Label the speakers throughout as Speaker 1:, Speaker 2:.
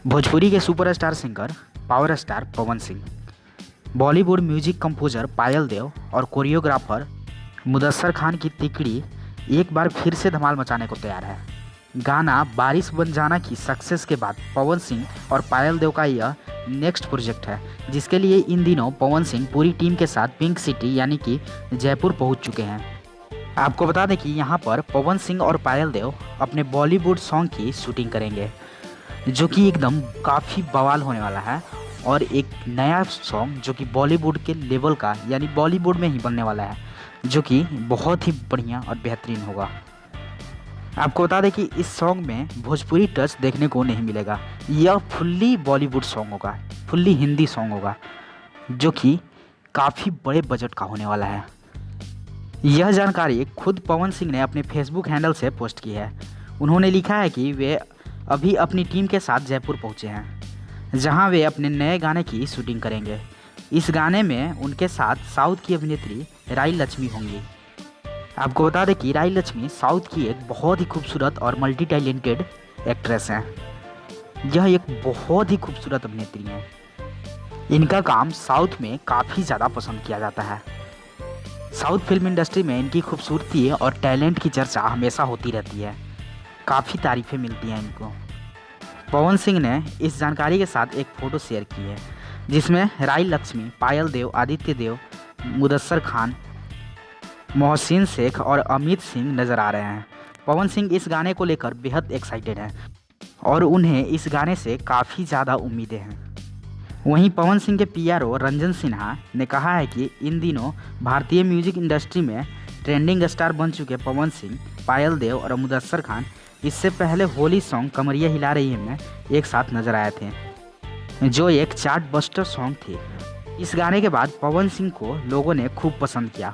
Speaker 1: भोजपुरी के superstar singer power star Pawan Singh, Bollywood music composer पायल देव और choreographer Mudassar Khan की तिकड़ी एक बार फिर से धमाल मचाने को तैयार है। गाना बारिश बन जाना की सक्सेस के बाद पवन सिंह और पायल देव का यह नेक्स्ट प्रोजेक्ट है, जिसके लिए इन दिनों पवन सिंह पूरी टीम के साथ पिंक सिटी यानी कि जयपुर पहुंच चुके हैं। आपको बता दें कि यहां पर पवन सिंह और पायल देव अपने बॉलीवुड सॉन्ग की शूटिंग करेंगे, जो कि एकदम काफ़ी बवाल होने वाला है और एक नया सॉन्ग जो कि बॉलीवुड के लेवल का यानी बॉलीवुड में ही बनने वाला है, जो कि बहुत ही बढ़िया और बेहतरीन होगा। आपको बता दें कि इस सॉन्ग में भोजपुरी टच देखने को नहीं मिलेगा। यह फुल्ली बॉलीवुड सॉन्ग होगा, फुल्ली हिंदी सॉन्ग होगा, जो कि काफ़ी बड़े बजट का होने वाला है। यह जानकारी खुद पवन सिंह ने अपने फेसबुक हैंडल से पोस्ट की है। उन्होंने लिखा है कि वे अभी अपनी टीम के साथ जयपुर पहुंचे हैं, जहां वे अपने नए गाने की शूटिंग करेंगे। इस गाने में उनके साथ साउथ की अभिनेत्री राई लक्ष्मी होंगी। आपको बता दें कि राई लक्ष्मी साउथ की एक बहुत ही खूबसूरत और मल्टी टैलेंटेड एक्ट्रेस हैं। यह एक बहुत ही खूबसूरत अभिनेत्री हैं। इनका काम साउथ में काफ़ी ज़्यादा पसंद किया जाता है। साउथ फिल्म इंडस्ट्री में इनकी खूबसूरती और टैलेंट की चर्चा हमेशा होती रहती है। काफ़ी तारीफ़ें मिलती हैं इनको। पवन सिंह ने इस जानकारी के साथ एक फ़ोटो शेयर की है, जिसमें राई लक्ष्मी, पायल देव, आदित्य देव, मुदस्सर खान, मोहसिन शेख और अमित सिंह नज़र आ रहे हैं। पवन सिंह इस गाने को लेकर बेहद एक्साइटेड हैं और उन्हें इस गाने से काफ़ी ज़्यादा उम्मीदें हैं। वहीं पवन सिंह के पीआरओ रंजन सिन्हा ने कहा है कि इन दिनों भारतीय म्यूजिक इंडस्ट्री में ट्रेंडिंग स्टार बन चुके पवन सिंह, पायल देव और मुदस्सर खान इससे पहले होली सॉन्ग कमरिया हिला रही है में एक साथ नजर आए थे, जो एक चार्ट बस्टर सॉन्ग थी। इस गाने के बाद पवन सिंह को लोगों ने खूब पसंद किया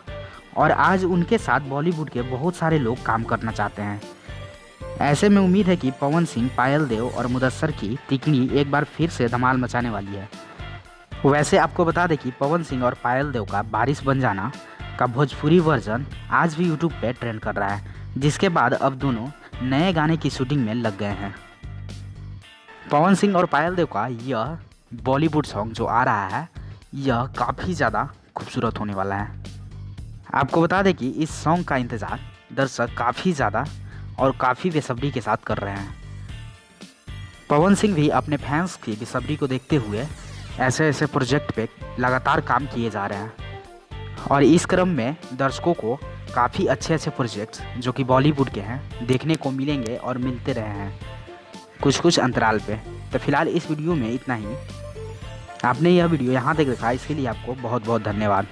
Speaker 1: और आज उनके साथ बॉलीवुड के बहुत सारे लोग काम करना चाहते हैं। ऐसे में उम्मीद है कि पवन सिंह, पायल देव और मुदस्सर की तिकड़ी एक बार फिर से धमाल मचाने वाली है। वैसे आपको बता दें कि पवन सिंह और पायल देव का बारिश बन जाना का भोजपुरी वर्जन आज भी यूट्यूब पे ट्रेंड कर रहा है, जिसके बाद अब दोनों नए गाने की शूटिंग में लग गए हैं। पवन सिंह और पायल देव का यह बॉलीवुड सॉन्ग जो आ रहा है, यह काफ़ी ज़्यादा खूबसूरत होने वाला है। आपको बता दें कि इस सॉन्ग का इंतज़ार दर्शक काफ़ी ज़्यादा और काफ़ी बेसब्री के साथ कर रहे हैं। पवन सिंह भी अपने फैंस की बेसब्री को देखते हुए ऐसे ऐसे प्रोजेक्ट पे लगातार काम किए जा रहे हैं और इस क्रम में दर्शकों को काफ़ी अच्छे अच्छे प्रोजेक्ट्स जो कि बॉलीवुड के हैं देखने को मिलेंगे और मिलते रहे हैं कुछ कुछ अंतराल पे। तो फिलहाल इस वीडियो में इतना ही। आपने यह वीडियो यहाँ तक देखा, इसके लिए आपको बहुत बहुत धन्यवाद।